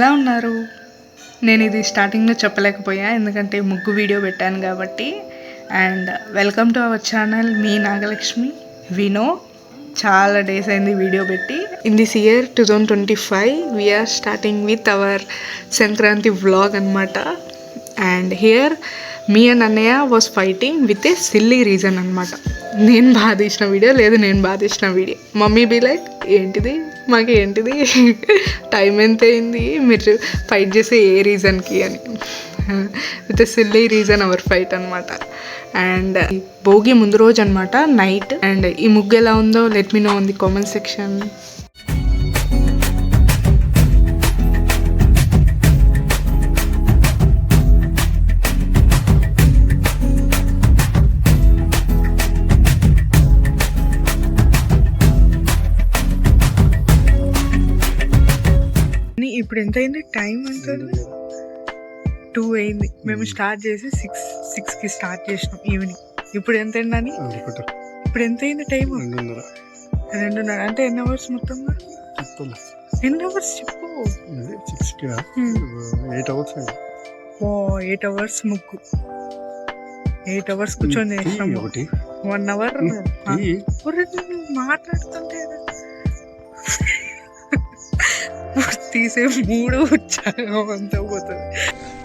ఎలా ఉన్నారు? నేను ఇది స్టార్టింగ్లో చెప్పలేకపోయా ఎందుకంటే ముగ్గు వీడియో పెట్టాను కాబట్టి. And welcome to our channel మీ నాగలక్ష్మి. వినో చాలా డేస్ అయింది వీడియో పెట్టి. In this year 2025 we're starting with our Sankranti vlog అనమాట. అండ్ హియర్ మీ అండ్ అన్నయ్య was fighting with a silly reason అనమాట. నేను బాగా తీసిన వీడియో లేదు, నేను బాగా తీసిన వీడియో. మమ్మీ బీ లైక్ ఏంటిది మాకు ఏంటిది టైం ఎంత అయింది మీరు ఫైట్ చేసే ఏ రీజన్కి అని. With silly reason our fight అనమాట. అండ్ భోగి ముందు రోజు అనమాట నైట్. అండ్ ఈ ముగ్గు ఎలా ఉందో let me know in the comment section. ఇప్పుడు ఎంత అయింది? టైం ఎంత? 2 అయింది. మేము స్టార్ట్ చేసి 6కి స్టార్ట్ చేసినాం ఈవినింగ్. ఇప్పుడు ఎంత అయిందని? ఇప్పుడు ఎంత అయింది టైం? 2:30. అంటే ఎన్ని అవర్స్ మొత్తంగా? ఎన్ని అవర్స్ చెప్పు. 8 అవర్స్ ముగ్గు. 8 అవర్స్ కూర్చొని చేసినాము. 1 అవర్ మాట్లాడుతుంటే తీసే మూడు ఉత్సాహం అంతా పోతుంది,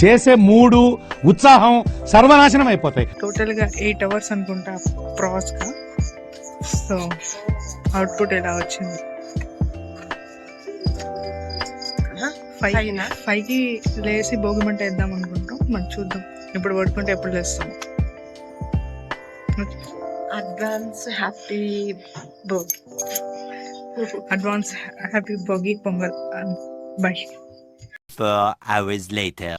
చేసే మూడు ఉత్సాహం సర్వనాశనం అయిపోతాయి. టోటల్గా 8 అవర్స్ అనుకుంటా ప్రాస్గా. సో అవుట్పుట్ ఎలా వచ్చింది? 5కి లేచి భోగిమంట వేద్దాం అనుకుంటాం. మనం చూద్దాం ఇప్పుడు పడుకుంటే ఎప్పుడు లేస్తాం. Advance happy Bhogi. Advance happy Bhogi pongal. By. 4 hours later.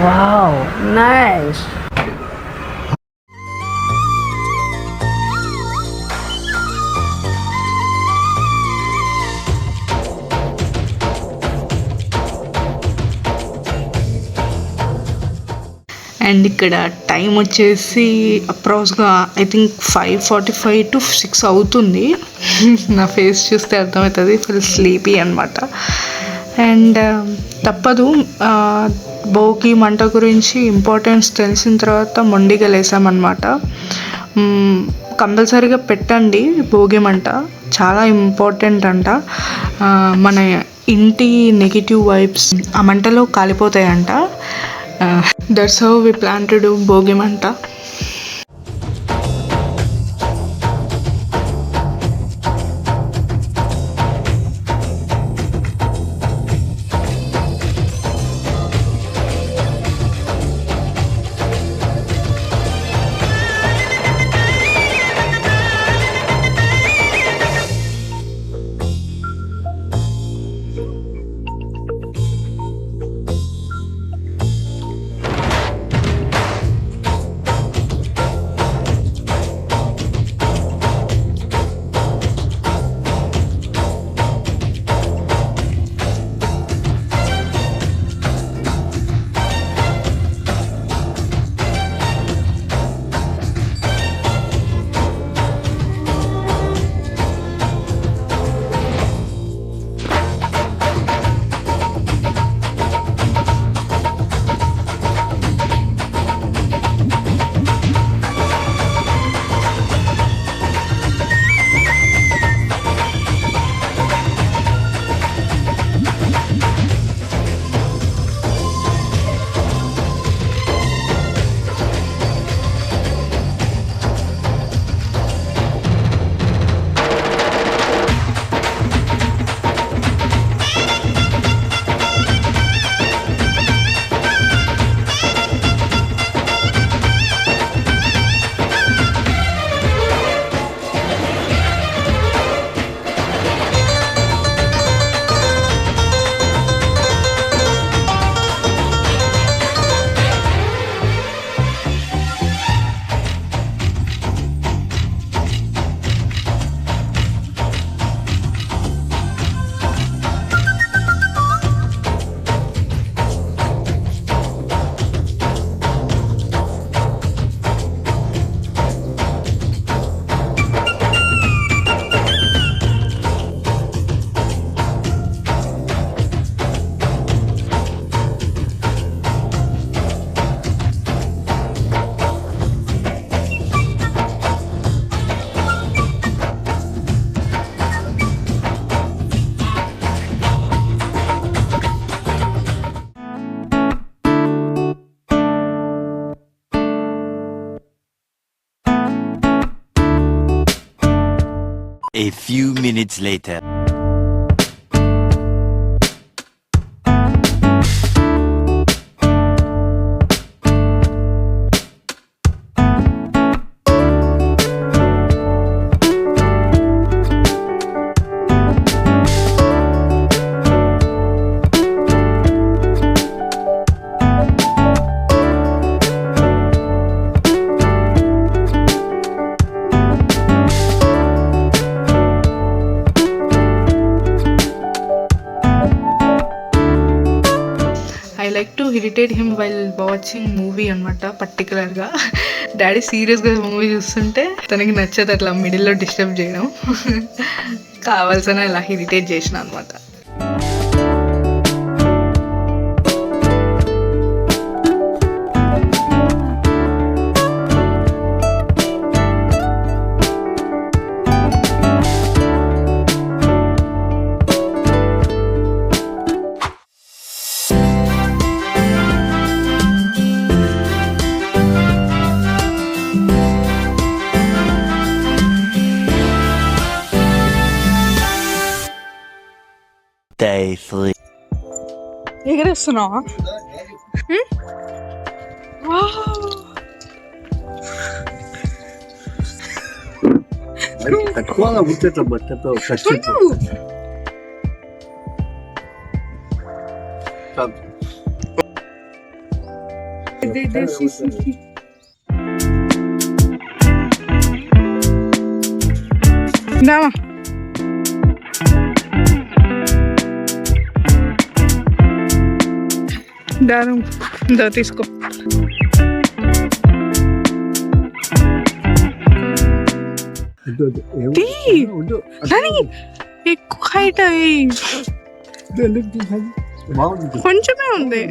Wow, nice. And ఇక్కడ టైం వచ్చేసి అప్రాక్స్గా ఐ థింక్ 5:45 to 6 అవుతుంది. నా ఫేస్ చూస్తే అర్థమవుతుంది, ఫుల్ స్లీపీ అనమాట. అండ్ తప్పదు, భోగి మంట గురించి ఇంపార్టెన్స్ తెలిసిన తర్వాత మొండిగా లేసామన్నమాట. కంపల్సరీగా పెట్టండి భోగి మంట, చాలా ఇంపార్టెంట్ అంట. మన ఇంటి నెగిటివ్ వైబ్స్ ఆ మంటలో కాలిపోతాయంట. That's how we plan to do Bhogi మంట. A few minutes later. I like to irritate him while watching movie అనమాట. పర్టికులర్గా డాడీ సీరియస్గా మూవీ చూస్తుంటే తనకి నచ్చదు అట్లా మిడిల్లో డిస్టర్బ్ చేయడం. కావాల్సిన ఇలా ఇరిటేట్ చేసిన అనమాట. Day 3. ఎగరేస్తున్నావా? తక్కువగా ముచ్చట్ల బట్టతో ఖర్చు దామా దారం దా తీసుకో. ఎక్కువ హైట్ అవి కొంచెమే ఉంది.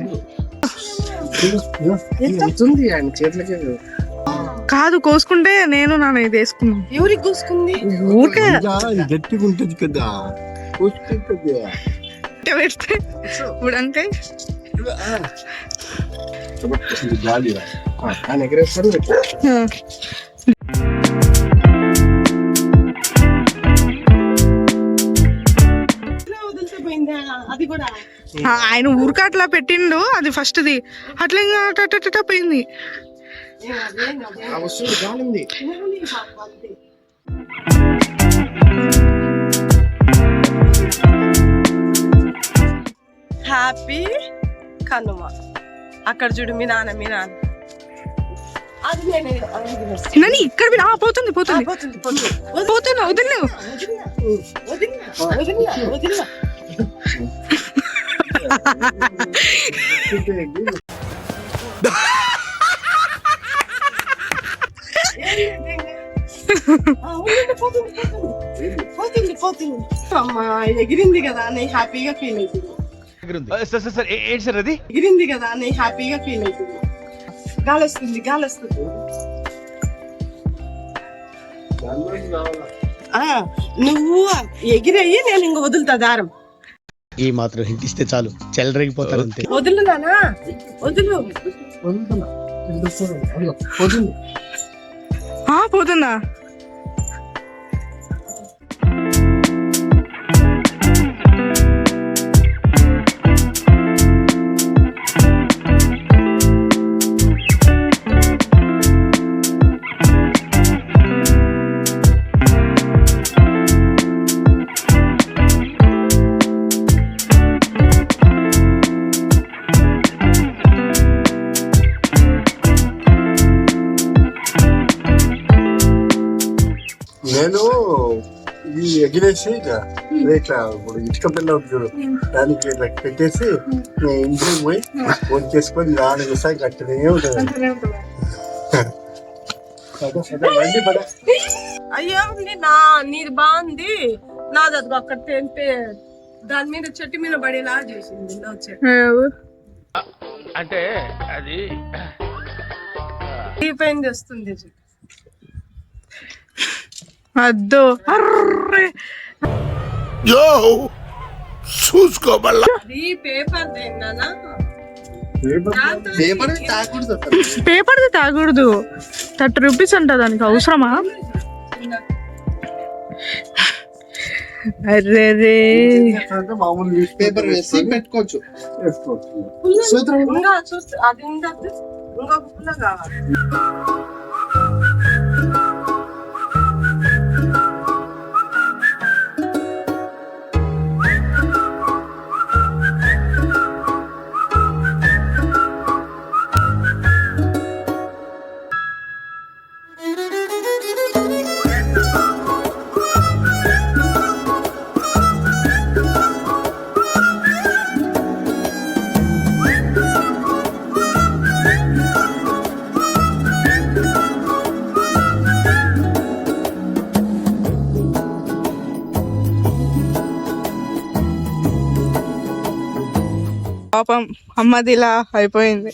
ఆయన చేతులకి కాదు కోసుకుంటే నేను నాన్న ఇది వేసుకున్నాను. ఎవరికి కూసుకుంది? ఊరికే గట్టిగా ఉంటుంది కదా పెడితే ఉడంకాయ గాలి ఆయన ఎగరేస్తారు. ఆయన ఊరిక అట్లా పెట్టిండు. అది ఫస్ట్ ది అట్లా ఇంకా అట్ట పోయింది. ఆ వస్తువు గాలింది. హ్యాపీ కనుమ. అక్కడ చూడు మీ నాన్న అది నని ఇక్కడ పోతుంది పోతుంది పోతున్నా వదిలేవు. అమ్మా ఎగిరింది కదా అని హ్యాపీగా ఫీల్ అవుతుంది. ఎగిరింది కదా అని హ్యాపీగా ఫీల్ అవుతుంది. గాలి వస్తుంది. నువ్వు ఎగిరయ్యి నేను ఇంక వదులుతా దారం. ఈ మాత్రం హింట్ ఇస్తే చాలు చెలరేగిపోతారు అంతే. వదులు నానా వదులు. పోతుందా? నేను ఈ ఎగిరేసి ఇట్లా ఇప్పుడు ఇటుక పిల్ల చూడు దానికి ఇట్లా పెట్టేసి ఇంటికి పోయి ఫోన్ చేసుకొని 4 నిమిషాలు కట్టనే ఉంటుంది. అయ్యో నీది బాగుంది. నాది అది అక్కడ తెంపే దాని మీద చెట్టు మీద పడేలా చేసింది. అంటే అది అయిపోయింది వస్తుంది. అద్దో అర్రే అది పేపర్ దేనా పేపర్ది తాగకూడదు. 30 రూపీస్ అంట దానికి. అవసరమా? అరే రే అంటే మామూలు న్యూస్ పేపర్ వేసి పెట్టుకోవచ్చు. వేసుకోవచ్చు. ఇంకా చూస్తే అది ఉండద్దు, ఇంకొక పుల్ల కావాలి. పాపం అమ్మది ఇలా అయిపోయింది.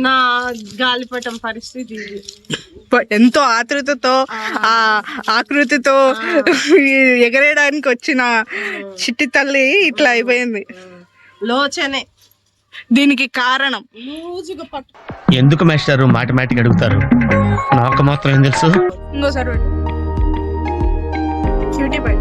నా గాలిపటం పరిస్థితి ఇది. ఎంతో ఆతృతతో ఆ ఆకృతితో ఎగరేయడానికి వచ్చిన చిట్టి తల్లి ఇట్లా అయిపోయింది. లోచనే దీనికి కారణం లూజుగా పట్టు. ఎందుకు మాస్టారు మాటమాటిక్ అడుగుతారు? నాకు మాత్రం ఏం తెలుసు. ఇంకోసారి క్యూటీ బై